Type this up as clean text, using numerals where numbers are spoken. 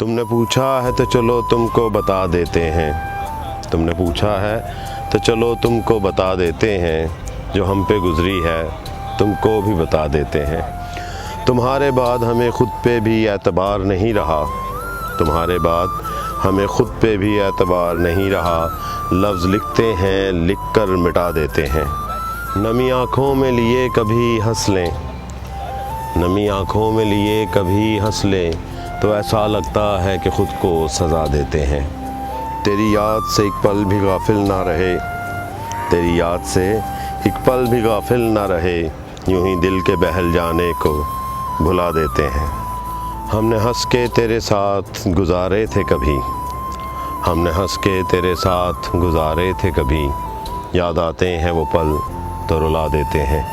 तुमने पूछा है तो चलो तुमको बता देते हैं, तुमने पूछा है तो चलो तुमको बता देते हैं, जो हम पे गुज़री है तुमको भी बता देते हैं। तुम्हारे बाद हमें ख़ुद पे भी एतबार नहीं रहा, तुम्हारे बाद हमें ख़ुद पे भी एतबार नहीं रहा। लफ्ज़ लिखते हैं लिख कर मिटा देते हैं। नमी आँखों में लिए कभी हंस लें, नमी आँखों में लिए कभी हंस लें, तो ऐसा लगता है कि ख़ुद को सज़ा देते हैं। तेरी याद से एक पल भी गाफिल ना रहे, तेरी याद से एक पल भी गाफिल ना रहे, यूं ही दिल के बहल जाने को भुला देते हैं। हमने हंस के तेरे साथ गुजारे थे कभी, हमने हंस के तेरे साथ गुजारे थे कभी, याद आते हैं वो पल तो रुला देते हैं।